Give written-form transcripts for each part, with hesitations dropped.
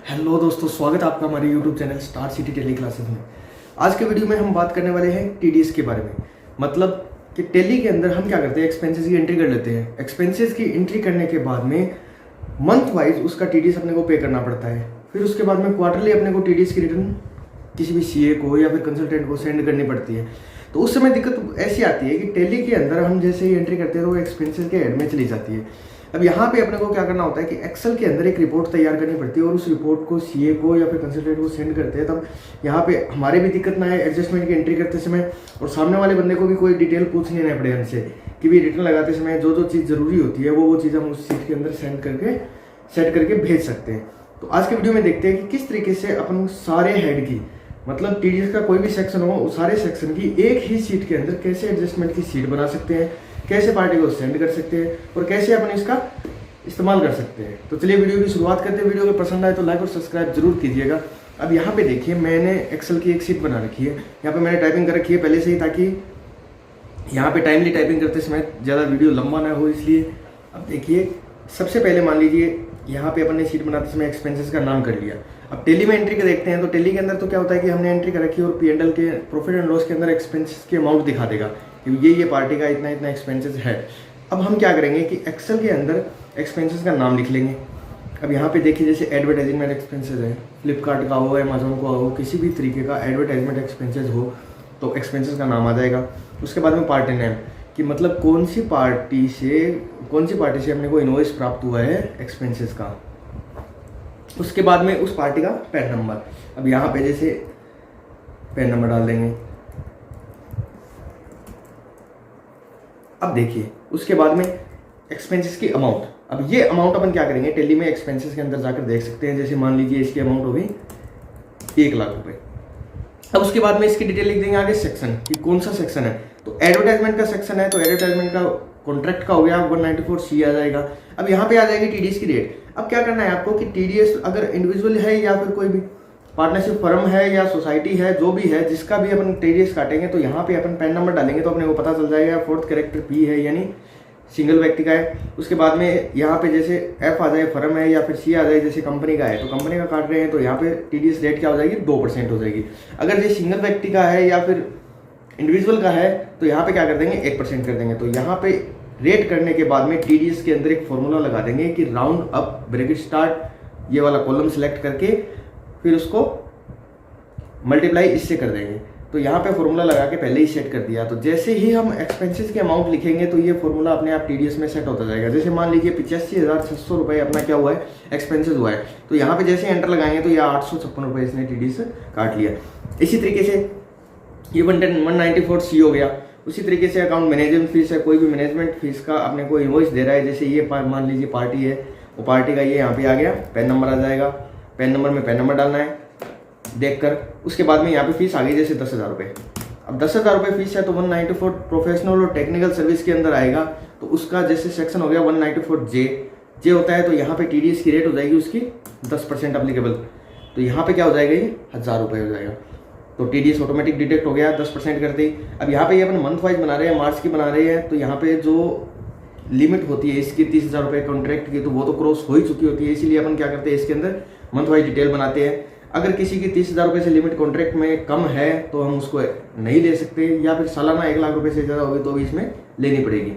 Hello दोस्तों, स्वागत है आपका हमारे YouTube channel Star City Tele Classes में। आज के वीडियो में हम बात करने वाले हैं टीडीएस के बारे में। मतलब कि टेली के अंदर हम क्या करते हैं, एक्सपेंसेस की एंट्री कर लेते हैं। एक्सपेंसेस की एंट्री करने के बाद में मंथ वाइज उसका टीडीएस अपने को पे करना पड़ता है। फिर उसके बाद में क्वार्टरली अपने को टीडीएस की रिटर्न किसी भी सीए को या फिर कंसल्टेंट को सेंड करनी पड़ती है। तो उस समय दिक्कत ऐसी आती है कि टेली के अंदर हम जैसे ही एंट्री करते हैं तो वो एक्सपेंसेस के हेड में चली जाती है। अब यहाँ पे अपने को क्या करना होता है कि एक्सेल के अंदर एक रिपोर्ट तैयार करनी पड़ती है और उस रिपोर्ट को सीए को या फिर कंसल्टेंट को सेंड करते हैं। तब यहाँ पे हमारे भी दिक्कत ना है एडजस्टमेंट की एंट्री करते समय, और सामने वाले बंदे को भी कोई डिटेल पूछनी नहीं पड़े हमसे कि भी रिटर्न लगाते समय जो जो चीज़ जरूरी होती है वो चीज़ हम उस सीट के अंदर सेट करके भेज सकते हैं। तो आज के वीडियो में देखते हैं कि किस तरीके से अपन सारे हेड की, मतलब टीडीएस का कोई भी सेक्शन हो उस सारे सेक्शन की एक ही सीट के अंदर कैसे एडजस्टमेंट की सीट बना सकते हैं, कैसे पार्टी को सेंड कर सकते हैं और कैसे अपन इसका इस्तेमाल कर सकते हैं। तो चलिए वीडियो की शुरुआत करते हैं। वीडियो अगर पसंद आए तो लाइक और सब्सक्राइब जरूर कीजिएगा। अब यहाँ पे देखिए, मैंने एक्सेल की एक सीट बना रखी है। यहाँ पे मैंने टाइपिंग कर रखी है पहले से ही, ताकि यहाँ पे टाइमली टाइपिंग करते समय ज़्यादा वीडियो लंबा ना हो, इसलिए। अब देखिए, सबसे पहले मान लीजिए यहाँ पे अपन ने सीट बनाते समय एक्सपेंसेस का नाम कर लिया। अब टेली में एंट्री कर देखते हैं। तो टेली के अंदर तो क्या होता है कि हमने एंट्री कर रखी है और P&L के प्रॉफिट एंड लॉस के अंदर एक्सपेंसेस के अमाउंट दिखा देगा कि ये पार्टी का इतना इतना एक्सपेंसेस है। अब हम क्या करेंगे कि एक्सेल के अंदर एक्सपेंसेस का नाम लिख लेंगे। अब यहाँ पे देखिए, जैसे एडवर्टाइजमेंट एक्सपेंसेस है, फ्लिपकार्ट का हो, अमेजोन का हो, किसी भी तरीके का एडवर्टाइजमेंट एक्सपेंसेस हो तो एक्सपेंसेस का नाम आ जाएगा। उसके बाद में पार्टी नेम, कि मतलब कौन सी पार्टी से अपने को इनवॉइस प्राप्त हुआ है एक्सपेंसेस का। उसके बाद में उस पार्टी का पैन नंबर। अब यहाँ पे जैसे पैन नंबर डाल देंगे। अब देखिए, उसके बाद में एक्सपेंसेस की अमाउंट। अब ये अमाउंट अपन क्या करेंगे, टेली में एक्सपेंसेस के अंदर जाकर देख सकते हैं। जैसे मान लीजिए इसकी अमाउंट हो गई 1 लाख रुपए। अब उसके बाद में इसकी डिटेल लिख देंगे आगे सेक्शन, कि कौन सा सेक्शन है। तो एडवर्टाइजमेंट का सेक्शन है तो एडवर्टाइजमेंट का कॉन्ट्रैक्ट का हो गया 194C आ जाएगा। अब यहाँ पे आ जाएगी टीडीएस की रेट। अब क्या करना है आपको कि टीडीएस अगर इंडिविजुअल है या फिर कोई भी पार्टनरशिप फर्म है या सोसाइटी है, जो भी है, जिसका भी अपन टीडीएस काटेंगे तो यहाँ पे अपन पैन नंबर डालेंगे तो अपने को पता चल जाएगा 4th कैरेक्टर P है, यानी सिंगल व्यक्ति का है। उसके बाद में यहाँ पे जैसे F आ जाए फर्म है, या फिर C आ जाए जैसे कंपनी का है, तो कंपनी का काट रहे हैं तो यहाँ पे टीडीएस रेट क्या हो जाएगी, 2% हो जाएगी। अगर ये सिंगल व्यक्ति का है या फिर इंडिविजुअल का है तो यहाँ पे क्या कर देंगे, 1% कर देंगे। तो यहाँ पे रेट करने के बाद में टीडीएस के अंदर एक फॉर्मूला लगा देंगे कि राउंड अप ब्रैकेट स्टार्ट, ये वाला कॉलम सेलेक्ट करके फिर उसको मल्टीप्लाई इससे कर देंगे। तो यहाँ पे फॉर्मूला लगा के पहले ही सेट कर दिया। तो जैसे ही हम एक्सपेंसेस के अमाउंट लिखेंगे तो ये फॉर्मूला अपने आप टीडीएस में सेट होता जाएगा। जैसे मान लीजिए 85,600 रुपये अपना क्या हुआ है, एक्सपेंसेस हुआ है, तो यहाँ पे जैसे एंटर लगाएंगे तो ये 856 रुपये इसने टीडीएस काट लिया। इसी तरीके से ये 194C हो गया। उसी तरीके से अकाउंट मैनेजमेंट फीस है, कोई भी मैनेजमेंट फीस का अपने को इनवॉइस दे रहा है। जैसे ये मान लीजिए पार्टी है, वो पार्टी का ये यहाँ पे आ गया, पैन नंबर आ जाएगा। पैन नंबर में पैन नंबर डालना है देखकर। उसके बाद में यहाँ पे फीस आ गई जैसे 10,000 रुपये। अब 10,000 रुपये फीस है तो 194 प्रोफेशनल और टेक्निकल सर्विस के अंदर आएगा। तो उसका जैसे सेक्शन हो गया 194J होता है, तो यहाँ पे टीडीएस की रेट हो जाएगी उसकी 10% अप्लीकेबल। तो यहाँ पे क्या हो जाएगा, ये 1,000 रुपये हो जाएगा। तो टीडीएस ऑटोमेटिक डिटेक्ट हो गया, 10% कर दी। अब यहाँ पे ये अपन मंथ वाइज बना रहे हैं, मार्च की बना रहे हैं, तो यहाँ पे जो लिमिट होती है इसकी 30,000 रुपये कॉन्ट्रैक्ट की, तो वो तो क्रॉस हो ही चुकी होती है। इसीलिए अपन क्या करते हैं, इसके अंदर मंथ वाइज डिटेल बनाते हैं। अगर किसी की 30,000 रुपये से लिमिट कॉन्ट्रैक्ट में कम है तो हम उसको नहीं ले सकते, या फिर सालाना 1 लाख रुपये से ज़्यादा होगी तो भी इसमें लेनी पड़ेगी।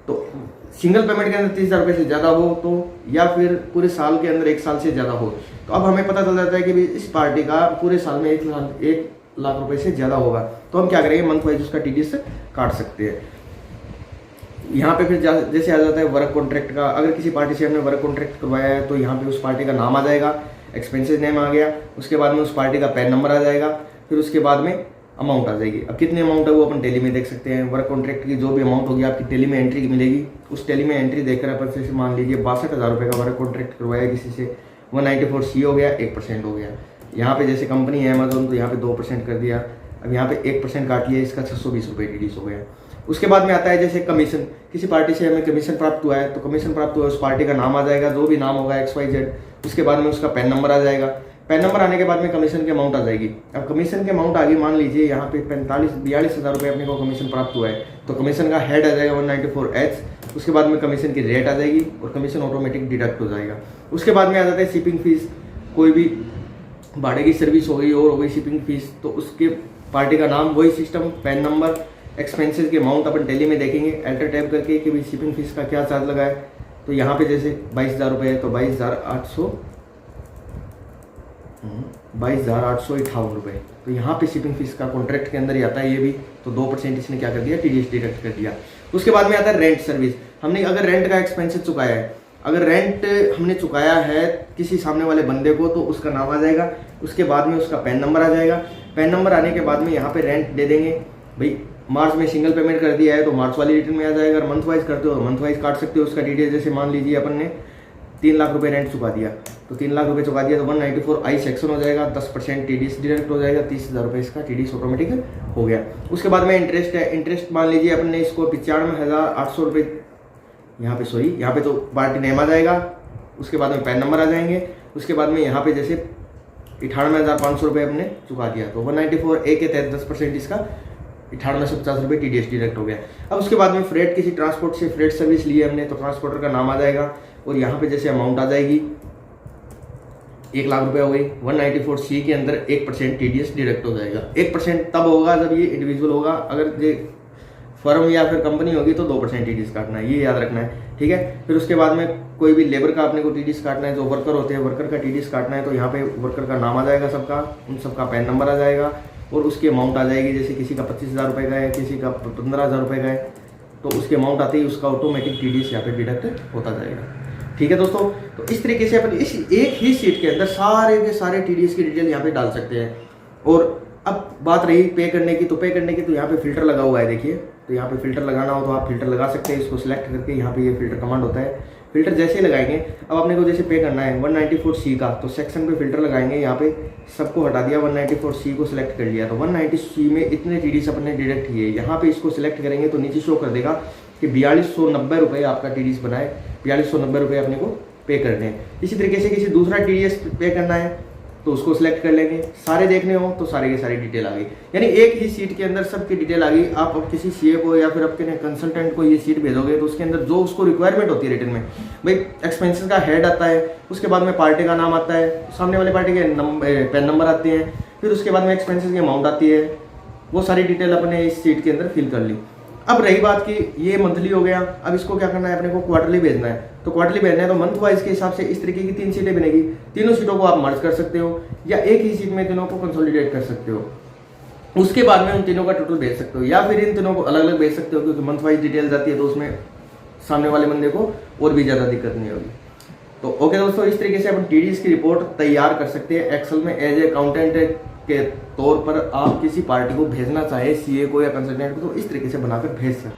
तो सिंगल पेमेंट के अंदर 30,000 रुपये से ज़्यादा हो तो, या फिर पूरे साल के अंदर 1 साल से ज़्यादा हो, तो अब हमें पता चल जाता है कि भी इस पार्टी का पूरे साल में 1 लाख रुपए से ज़्यादा होगा, तो हम क्या करेंगे, मंथ वाइज उसका टीडीएस काट सकते हैं। यहाँ पे फिर जैसे आ जाता है वर्क कॉन्ट्रैक्ट का। अगर किसी पार्टी से हमने वर्क कॉन्ट्रैक्ट करवाया है तो यहाँ पे उस पार्टी का नाम आ जाएगा, एक्सपेंसेस नेम आ गया। उसके बाद में उस पार्टी का पैन नंबर आ जाएगा। फिर उसके बाद में अमाउंट आ जाएगी। अब कितनी अमाउंट है वो अपन टेली में देख सकते हैं। वर्क कॉन्ट्रैक्ट की जो भी अमाउंट होगी आपकी टेली में एंट्री मिलेगी। उस टेली में एंट्री देखकर अपन जैसे मान लीजिए 62,000 रुपये का वर्क कॉन्ट्रैक्ट करवाया किसी से, 194C हो गया, 1% हो गया। यहाँ पे जैसे कंपनी है अमेजोन, तो यहाँ पे 2% कर दिया। अब यहाँ पे 1% काट लिया, इसका 620 रुपये टीडीएस हो गया। उसके बाद में आता है जैसे कमीशन। किसी पार्टी से हमें कमीशन प्राप्त हुआ है, तो कमीशन प्राप्त हुआ है, उस पार्टी का नाम आ जाएगा, जो भी नाम होगा XYZ। उसके बाद में उसका पैन नंबर आ जाएगा। पैन नंबर आने के बाद में कमीशन की अमाउंट आ जाएगी। अब कमीशन की अमाउंट आ गई, मान लीजिए यहाँ पे 42,000 रुपये अपने को कमीशन प्राप्त हुआ है, तो कमीशन का हेड आ जाएगा 194H। उसके बाद में कमीशन की रेट आ जाएगी और कमीशन ऑटोमेटिक डिडक्ट हो जाएगा। उसके बाद में आ जाता है शिपिंग फीस। कोई भी भाड़े की सर्विस हो गई और हो गई शिपिंग फीस, तो उसके पार्टी का नाम, वही सिस्टम, पैन नंबर, एक्सपेंसेस के अमाउंट अपन टैली में देखेंगे एंटर टैप करके कि भाई शिपिंग फीस का क्या चार्ज लगा है। तो यहाँ पे जैसे 22,000 रुपये है तो 22,858 रुपये, तो यहाँ पे शिपिंग फीस का कॉन्ट्रैक्ट के अंदर ही आता है ये भी। तो 2% इसने क्या कर दिया, TDS डिडक्ट कर दिया। उसके बाद में आता है रेंट सर्विस। हमने अगर रेंट का एक्सपेंसेस चुकाया है, अगर रेंट हमने चुकाया है किसी सामने वाले बंदे को, तो उसका नाम आ जाएगा, उसके बाद में उसका पैन नंबर आ जाएगा। पैन नंबर आने के बाद में यहाँ पे रेंट दे देंगे, भाई मार्च में सिंगल पेमेंट कर दिया है तो मार्च वाली रिटर्न में आ जाएगा। अगर मंथ वाइज करते हो तो मंथ वाइज काट सकते हो उसका डिटेल। जैसे मान लीजिए अपन ने 3 लाख रुपए रेंट चुका दिया, तो 3 लाख रुपए चुका दिया तो 194 I सेक्शन हो जाएगा, 10% TDS डिडक्ट हो जाएगा, 30,000 रुपये इसका TDS ऑटोमेटिक हो गया। उसके बाद में इंटरेस्ट है, इंटरेस्ट मान लीजिए अपन ने इसको 95,800 रुपये, यहाँ पे तो पार्टी नेम आ जाएगा, उसके बाद में पैन नंबर आ जाएंगे, उसके बाद में यहाँ पे जैसे 98,500 रुपये हमने चुका दिया तो 194A के तहत 10% इसका 9850 रुपये TDS डिडक्ट हो गया। अब उसके बाद में फ्रेट, किसी ट्रांसपोर्ट से फ्रेट सर्विस ली है हमने तो ट्रांसपोर्टर का नाम आ जाएगा और यहाँ पे जैसे अमाउंट आ जाएगी 1 लाख रुपए हो गई। 194C के अंदर 1% TDS डिडक्ट हो जाएगा। 1% तब होगा जब ये इंडिविजुअल होगा, अगर ये फर्म या फिर कंपनी होगी तो 2% TDS काटना है, ये याद रखना है, ठीक है। फिर उसके बाद में कोई भी लेबर का अपने को TDS काटना है, जो वर्कर होते हैं वर्कर का TDS काटना है तो यहाँ पे वर्कर का नाम आ जाएगा सबका, उन सबका पैन नंबर आ जाएगा और उसकी अमाउंट आ जाएगी। जैसे किसी का 25,000 रुपये का है, किसी का 15,000 रुपये का है, तो उसकी अमाउंट आते ही उसका ऑटोमेटिक TDS यहाँ पे डिडक्ट होता जाएगा, ठीक है दोस्तों। तो इस तरीके से अपन इस एक ही शीट के अंदर सारे के सारे TDS की डिटेल यहाँ पे डाल सकते हैं। और अब बात रही पे करने की, तो यहाँ पे फिल्टर लगा हुआ है, देखिए। तो यहाँ पे फिल्टर लगाना हो तो आप फिल्टर लगा सकते हैं, इसको सिलेक्ट करके यहाँ पे ये फिल्टर कमांड होता है। फिल्टर जैसे ही लगाएंगे, अब अपने को जैसे पे करना है 194C का, तो सेक्शन पे फिल्टर लगाएंगे, यहाँ पे सबको हटा दिया, 194C को सिलेक्ट कर लिया, तो 190C में इतने TDS अपने डिडक्ट किए। यहाँ पे इसको सिलेक्ट करेंगे तो नीचे शो कर देगा कि 4290 रुपये आपका TDS बना है, 4290 रुपये अपने को पे करने हैं। इसी तरीके से किसी दूसरा TDS पे करना है तो उसको सिलेक्ट कर लेंगे, सारे देखने हो तो सारे के सारी डिटेल आ गई, यानी एक ही सीट के अंदर सबकी डिटेल आ गई। आप अब किसी CA को या फिर आपके कंसल्टेंट को ये सीट भेजोगे तो उसके अंदर जो उसको रिक्वायरमेंट होती है रिटर्न में, भाई एक्सपेंसेस का हेड आता है, उसके बाद में पार्टी का नाम आता है, सामने वाले पार्टी के पैन नंबर आते हैं, फिर उसके बाद में एक्सपेंसेस की अमाउंट आती है, वो सारी डिटेल अपने इस सीट के अंदर फिल कर ली। अब रही बात कि ये मंथली हो गया, अब इसको क्या करना है, अपने को क्वार्टरली भेजना है। तो क्वार्टरली भेजना है तो मंथ वाइज के हिसाब से इस तरीके की 3 सीटें बनेगी। तीनों सीटों को आप मर्ज कर सकते हो या एक ही सीट में तीनों को कंसोलिडेट कर सकते हो। उसके बाद में उन तीनों का टोटल भेज सकते हो या फिर इन तीनों को अलग अलग भेज सकते हो, क्योंकि मंथ वाइज डिटेल जाती है तो उसमें सामने वाले बंदे को और भी ज़्यादा दिक्कत नहीं होगी। तो ओके दोस्तों, इस तरीके से अपन TDS की रिपोर्ट तैयार कर सकते हैं एक्सेल में। एज ए अकाउंटेंट के तौर पर आप किसी पार्टी को भेजना चाहे, CA को या कंसल्टेंट को, तो इस तरीके से बनाकर भेज सकते हैं।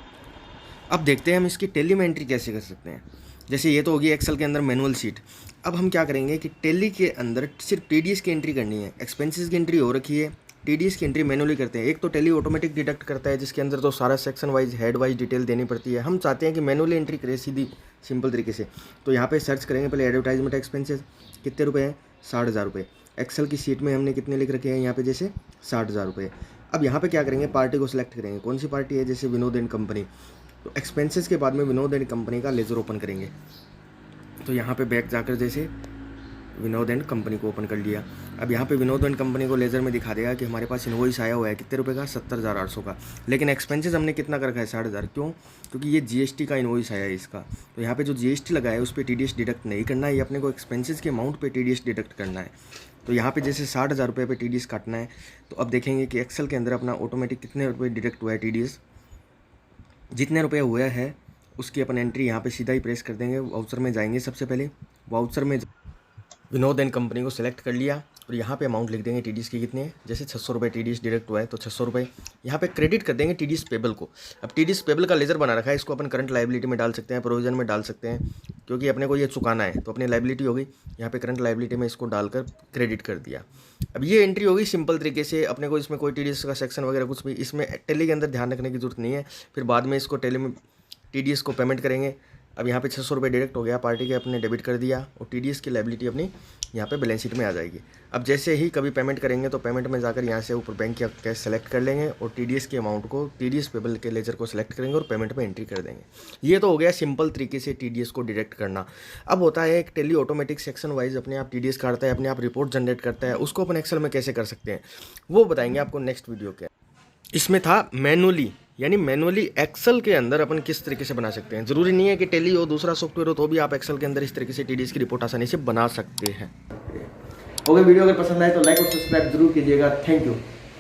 अब देखते हैं हम इसकी टैली में एंट्री कैसे कर सकते हैं। जैसे ये तो होगी एक्सेल के अंदर मैनुअल शीट। अब हम क्या करेंगे कि टैली के अंदर सिर्फ TDS की एंट्री करनी है, एक्सपेंसेस की एंट्री हो रखी है, TDS की एंट्री मैनुअली करते हैं। एक तो टैली ऑटोमेटिक डिडक्ट करता है जिसके अंदर तो सारा section wise head wise detail देनी पड़ती है। हम चाहते हैं कि मैनुअली एंट्री करें सीधी सिंपल तरीके से। तो यहाँ पे सर्च करेंगे पहले एडवर्टाइजमेंट एक्सपेंसेस कितने रुपए हैं, 60,000 रुपये। एक्सेल की शीट में हमने कितने लिख रखे हैं यहाँ पे, जैसे 60,000 रुपये। अब यहाँ पे क्या करेंगे, पार्टी को सिलेक्ट करेंगे, कौन सी पार्टी है, जैसे विनोद एंड कंपनी। तो एक्सपेंसेस के बाद में विनोद एंड कंपनी का लेजर ओपन करेंगे। तो यहाँ पे बैक जाकर जैसे विनोद एंड कंपनी को ओपन कर लिया। अब यहाँ पे विनोद एंड कंपनी को लेजर में दिखा देगा कि हमारे पास इनवॉइस आया हुआ है कितने रुपए का, 70,800 का। लेकिन एक्सपेंसेस हमने कितना कर रखा है, 60,000। क्यों? क्योंकि ये GST का इनवॉइस आया है इसका। तो यहाँ पे जो GST लगा है उस पर TDS डिडक्ट नहीं करना है, ये अपने को एक्सपेंसेस के अमाउंट पे TDS डिडक्ट करना है। तो यहाँ पे जैसे 60,000 रुपये पे TDS काटना है। तो अब देखेंगे कि एक्सेल के अंदर अपना ऑटोमेटिक कितने रुपये डिडक्ट हुआ है TDS। जितने रुपये हुए हैं उसकी अपन एंट्री यहाँ पे सीधा ही प्रेस कर देंगे। वाउचर में जाएंगे, सबसे पहले वाउचर में विनोद एंड कंपनी को सिलेक्ट कर लिया और यहाँ पे अमाउंट लिख देंगे TDS की कितने हैं, जैसे 600 रुपये TDS डायरेक्ट हुआ है तो 600 रुपये यहाँ पे क्रेडिट कर देंगे TDS पेबल को। अब TDS पेबल का लेजर बना रखा है, इसको अपन करंट लाइबिलिटी में डाल सकते हैं, प्रोविजन में डाल सकते हैं, क्योंकि अपने को ये चुकाना है तो अपनी लाइबिलिटी होगी। यहाँ पे करंट लाइबिलिटी में इसको डालकर क्रेडिट कर दिया। अब ये एंट्री होगी सिंपल तरीके से, अपने को इसमें कोई TDS का सेक्शन वगैरह कुछ भी इसमें टैली के अंदर ध्यान रखने की जरूरत नहीं है। फिर बाद में इसको टैली में TDS को पेमेंट करेंगे, अब यहाँ पे 600 रुपये डायरेक्ट हो गया, पार्टी के अपने डेबिट कर दिया और TDS की लायबिलिटी अपनी यहाँ पे बैलेंस शीट में आ जाएगी। अब जैसे ही कभी पेमेंट करेंगे तो पेमेंट में जाकर यहाँ से ऊपर बैंक या कैश सेलेक्ट कर लेंगे और TDS के अमाउंट को, TDS पेबल के लेजर को सिलेक्ट करेंगे और पेमेंट में एंट्री कर देंगे। ये तो हो गया सिंपल तरीके से TDS को डिडक्ट करना। अब होता है एक टैली ऑटोमेटिक सेक्शन वाइज अपने आप TDS काटता है, अपने आप रिपोर्ट जनरेट करता है, उसको अपन एक्सेल में कैसे कर सकते हैं वो बताएंगे आपको नेक्स्ट वीडियो के। इसमें था मैनुअली, यानी मैनुअली एक्सेल के अंदर अपन किस तरीके से बना सकते हैं। ज़रूरी नहीं है कि टैली हो दूसरा सॉफ्टवेयर हो तो भी आप एक्सेल के अंदर इस तरीके से TDS की रिपोर्ट आसानी से बना सकते हैं। ओके, वीडियो अगर पसंद आए तो लाइक और सब्सक्राइब जरूर कीजिएगा। Thank you.